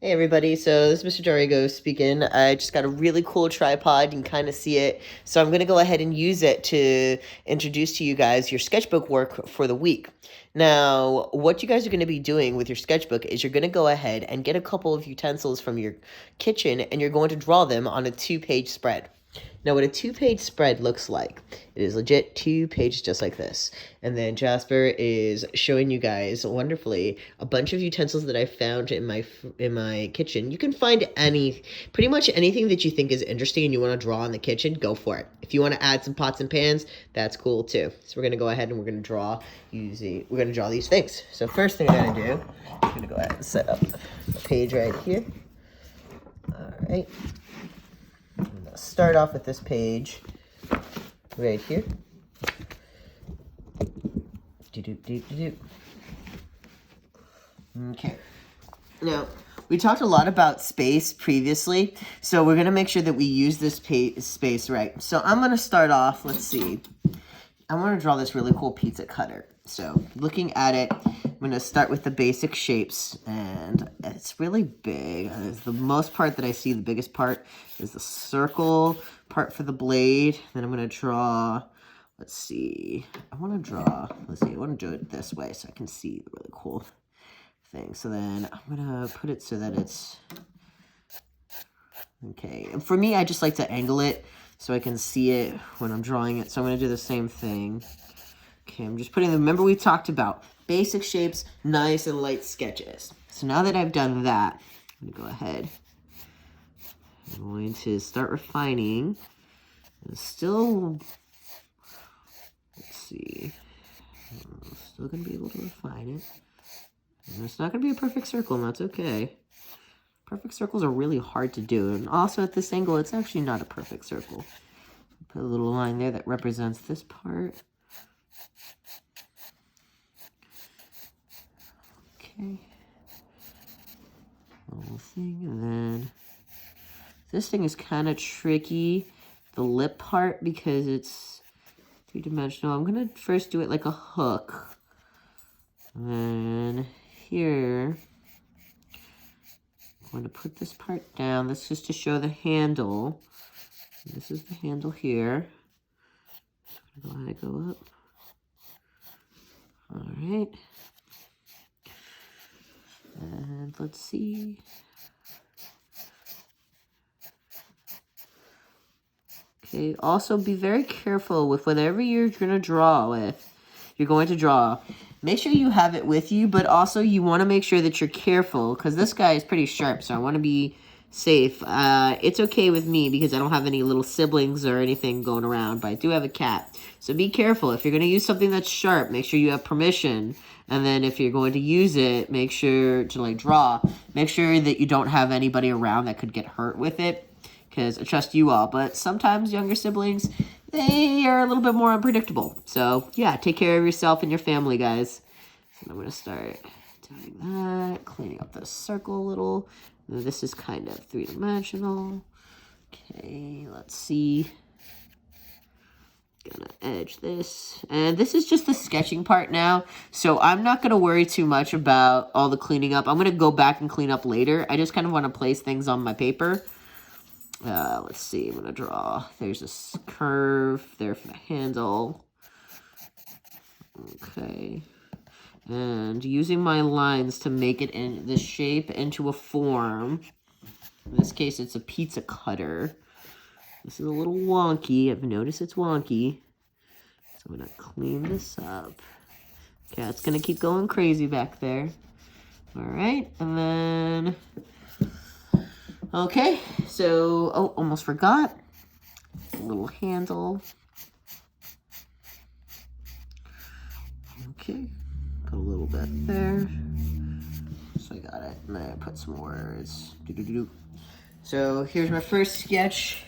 Hey everybody, so this is Mr. Riego speaking. I just got a really cool tripod, you can kind of see it. So I'm going to go ahead and use it to introduce to you guys your sketchbook work for the week. Now, what you guys are going to be doing with your sketchbook is you're going to go ahead and get a couple of utensils from your kitchen and you're going to draw them on a 2-page spread. Now, what a 2-page spread looks like, it is legit 2 pages just like this. And then Jasper is showing you guys wonderfully a bunch of utensils that I found in my kitchen. You can find pretty much anything that you think is interesting and you want to draw in the kitchen, go for it. If you want to add some pots and pans, that's cool too. So we're gonna go ahead and we're gonna draw these things. So first thing I'm gonna do, I'm gonna go ahead and set up a page right here. All right. Start off with this page right here. Okay. Now, we talked a lot about space previously, so we're going to make sure that we use this space right. So I'm going to start off, let's see. I want to draw this really cool pizza cutter. So looking at it, I'm going to start with the basic shapes, and it's really big. The most part that I see, the biggest part, is the circle part for the blade. Then I'm going to draw, let's see, I want to do it this way so I can see the really cool thing. So then I'm going to put it so that it's, okay. And for me, I just like to angle it so I can see it when I'm drawing it. So I'm going to do the same thing. Okay, I'm just putting, remember we talked about basic shapes, nice and light sketches. So now that I've done that, I'm going to go ahead. I'm going to start refining. It's still, let's see, I'm still going to be able to refine it. And it's not going to be a perfect circle, and that's okay. Perfect circles are really hard to do, and also at this angle, it's actually not a perfect circle. Put a little line there that represents this part. Okay. Little thing, and then this thing is kind of tricky, the lip part, because it's three-dimensional. I'm going to first do it like a hook. And then here, I'm going to put this part down. This is just to show the handle. This is the handle here. Go ahead, go up. All right. And let's see. Okay, also be very careful with whatever you're going to draw with. You're going to draw. Make sure you have it with you, but also you want to make sure that you're careful because this guy is pretty sharp, so I want to be safe. It's okay with me because I don't have any little siblings or anything going around, but I do have a cat. So be careful. If you're going to use something that's sharp, make sure you have permission. And then if you're going to use it, make sure to draw. Make sure that you don't have anybody around that could get hurt with it because I trust you all. But sometimes younger siblings, they are a little bit more unpredictable. So yeah, take care of yourself and your family, guys. So I'm going to start doing that, cleaning up the circle a little. This is kind of three-dimensional. Okay, let's see. Gonna edge this. And this is just the sketching part now. So I'm not going to worry too much about all the cleaning up. I'm going to go back and clean up later. I just kind of want to place things on my paper. Let's see. I'm going to draw. There's this curve there for the handle. Okay. And using my lines to make it in this shape into a form. In this case, it's a pizza cutter. This is a little wonky. I've noticed it's wonky. So I'm going to clean this up. Cat's going to keep going crazy back there. All right. And then, okay. So, oh, almost forgot. A little handle. Okay. Put a little bit there. So I got it. And then I put some words. So here's my first sketch.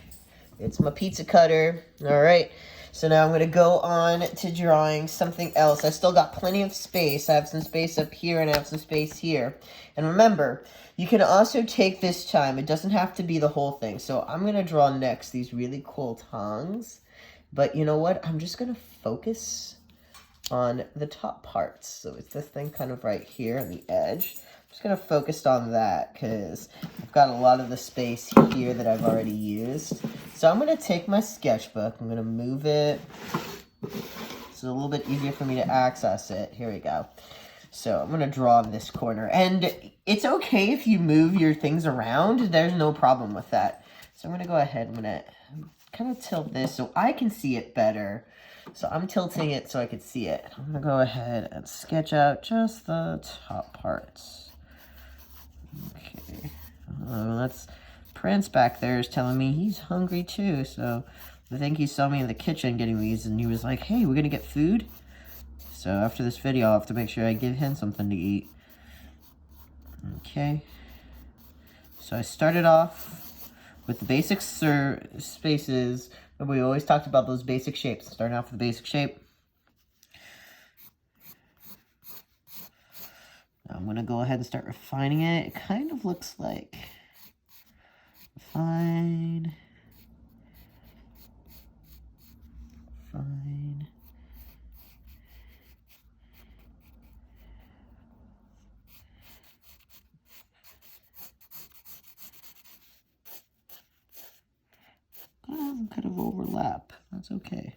It's my pizza cutter. All right. So now I'm going to go on to drawing something else. I still got plenty of space. I have some space up here and I have some space here. And remember, you can also take this time. It doesn't have to be the whole thing. So I'm going to draw next these really cool tongs. But you know what? I'm just going to focus on the top parts. So it's this thing kind of right here on the edge. just going to focus on that because I've got a lot of the space here that I've already used. So I'm going to take my sketchbook. I'm going to move it so it's a little bit easier for me to access it. Here we go. So I'm going to draw in this corner. And it's okay if you move your things around. There's no problem with that. So I'm going to go ahead. I'm going to kind of tilt this so I can see it better. So I'm tilting it so I can see it. I'm going to go ahead and sketch out just the top parts. Okay. That's Prince back there is telling me he's hungry too. So I think he saw me in the kitchen getting these and he was like, hey, we're going to get food. So after this video, I'll have to make sure I give him something to eat. Okay. So I started off with the basic spaces. We always talked about those basic shapes. Starting off with the basic shape. Now I'm going to go ahead and start refining it. It kind of looks like refine. Refine. Kind of overlap. That's okay.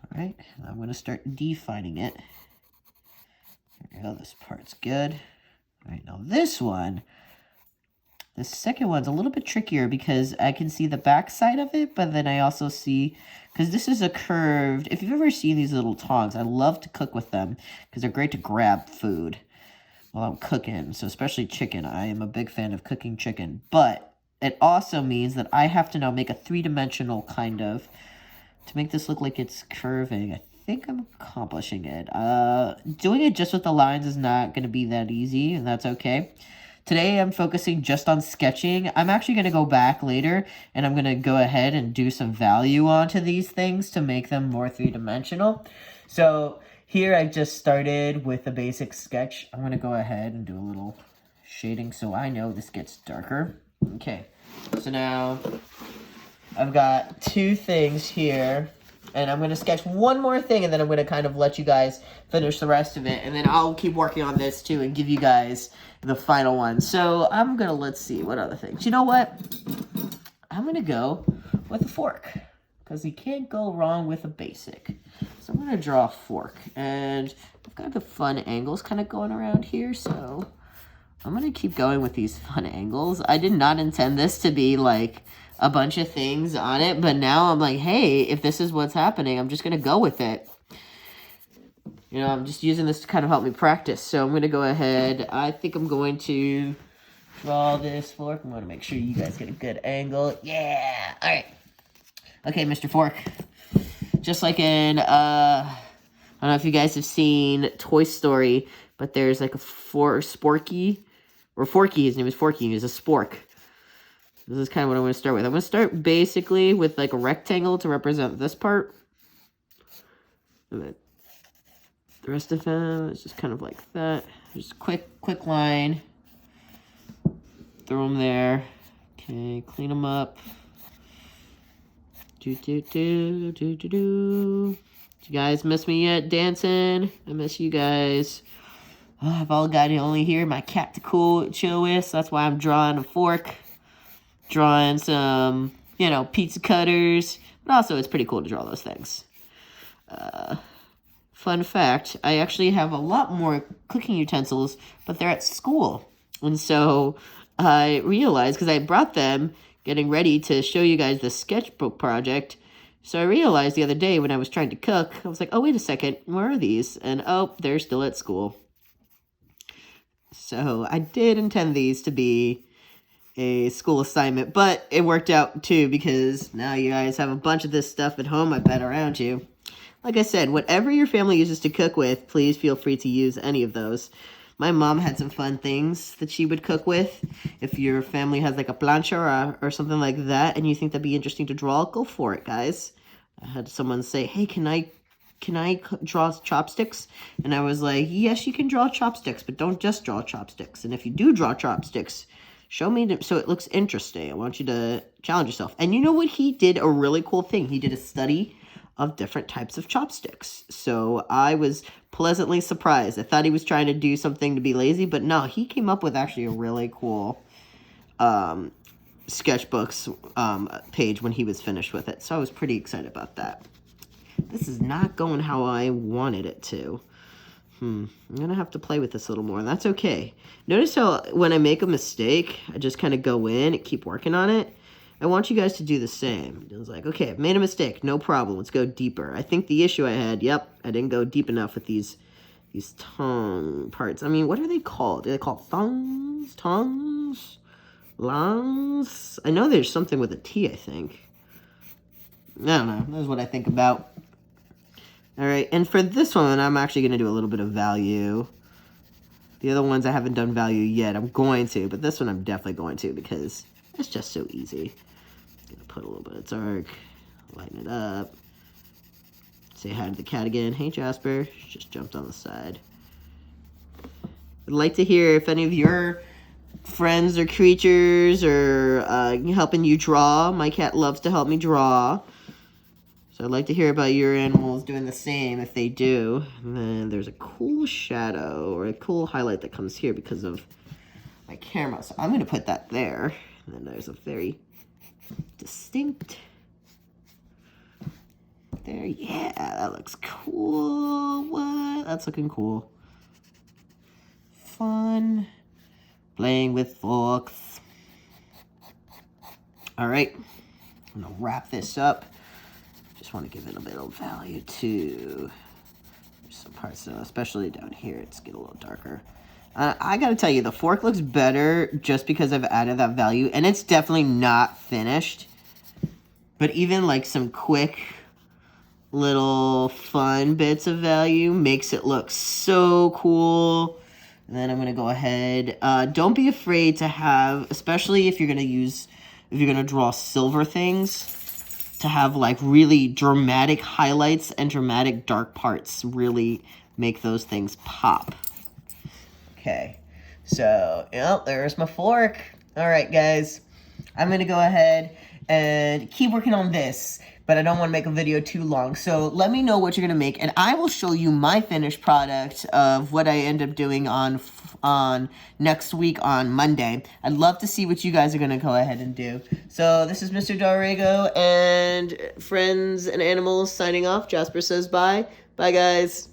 All right, I'm going to start defining it. There we go. This part's good. All right, now this one, the second one's a little bit trickier because I can see the back side of it, but then I also see, because this is a curved, if you've ever seen these little tongs, I love to cook with them because they're great to grab food while I'm cooking, so especially chicken. I am a big fan of cooking chicken, but it also means that I have to now make a three-dimensional kind of, to make this look like it's curving. I think I'm accomplishing it. Doing it just with the lines is not going to be that easy, and that's okay. Today I'm focusing just on sketching. I'm actually going to go back later, and I'm going to go ahead and do some value onto these things to make them more three-dimensional. So here I just started with a basic sketch. I'm going to go ahead and do a little shading so I know this gets darker. Okay, so now I've got two things here, and I'm going to sketch one more thing, and then I'm going to kind of let you guys finish the rest of it, and then I'll keep working on this too and give you guys the final one. So I'm going to, let's see, what other things? You know what? I'm going to go with a fork, because you can't go wrong with a basic. So I'm going to draw a fork, and I've got the fun angles kind of going around here, so I'm going to keep going with these fun angles. I did not intend this to be like a bunch of things on it, but now I'm like, hey, if this is what's happening, I'm just going to go with it. You know, I'm just using this to kind of help me practice, so I'm going to go ahead. I think I'm going to draw this fork. I'm going to make sure you guys get a good angle. Yeah! All right. Okay, Mr. Fork. Just like in, I don't know if you guys have seen Toy Story, but there's like a Sporky, or Forky, his name is Forky, he's a spork. This is kind of what I'm going to start with. I'm going to start basically with like a rectangle to represent this part. And then the rest of them is just kind of like that. Just a quick line. Throw them there. Okay, clean them up. Do. Did you guys miss me yet dancing? I miss you guys. Oh, I've only here my cat to chill with, so that's why I'm drawing a fork. Drawing some, you know, pizza cutters. But also, it's pretty cool to draw those things. Fun fact, I actually have a lot more cooking utensils, but they're at school. And so I realized, because I brought them getting ready to show you guys the sketchbook project. So I realized the other day when I was trying to cook, I was like, oh, wait a second, where are these? And oh, they're still at school. So I did intend these to be a school assignment, but it worked out too, because now you guys have a bunch of this stuff at home, I bet, around you. Like I said, whatever your family uses to cook with, please feel free to use any of those. My mom had some fun things that she would cook with. If your family has like a plancha or something like that, and you think that'd be interesting to draw, go for it, guys. I had someone say, hey, can I draw chopsticks? And I was like, yes, you can draw chopsticks, but don't just draw chopsticks. And if you do draw chopsticks, show me so it looks interesting. I want you to challenge yourself. And you know what? He did a really cool thing. He did a study of different types of chopsticks. So I was pleasantly surprised. I thought he was trying to do something to be lazy, but no, he came up with actually a really cool sketchbooks page when he was finished with it. So I was pretty excited about that. This is not going how I wanted it to. I'm going to have to play with this a little more. That's okay. Notice how when I make a mistake, I just kind of go in and keep working on it. I want you guys to do the same. It was like, okay, I've made a mistake. No problem. Let's go deeper. I think the issue I had, I didn't go deep enough with these tongue parts. I mean, what are they called? Are they called thongs? Tongues? Lungs? I know there's something with a T, I think. I don't know. That's what I think about. All right, and for this one, I'm actually going to do a little bit of value. The other ones I haven't done value yet. I'm going to, but this one I'm definitely going to because it's just so easy. Gonna put a little bit of dark, lighten it up. Say hi to the cat again. Hey, Jasper. She just jumped on the side. I'd like to hear if any of your friends or creatures are helping you draw. My cat loves to help me draw. So I'd like to hear about your animals doing the same if they do. And then there's a cool shadow or a cool highlight that comes here because of my camera. So I'm going to put that there. And then there's a very distinct there. Yeah, that looks cool. What? That's looking cool. Fun. Playing with forks. All right. I'm going to wrap this up. Just want to give it a bit of value too. There's some parts, especially down here, it's getting a little darker. I gotta tell you, the fork looks better just because I've added that value, and it's definitely not finished. But even like some quick little fun bits of value makes it look so cool. And then I'm gonna go ahead. Don't be afraid to have, especially if you're gonna draw silver things, to have like really dramatic highlights and dramatic dark parts. Really make those things pop. Okay, so, there's my fork. All right, guys, I'm going to go ahead and keep working on this, but I don't want to make a video too long. So let me know what you're going to make, and I will show you my finished product of what I end up doing on next week on Monday. I'd love to see what you guys are going to go ahead and do. So this is Mr. Riego and friends and animals signing off. Jasper says bye. Bye, guys.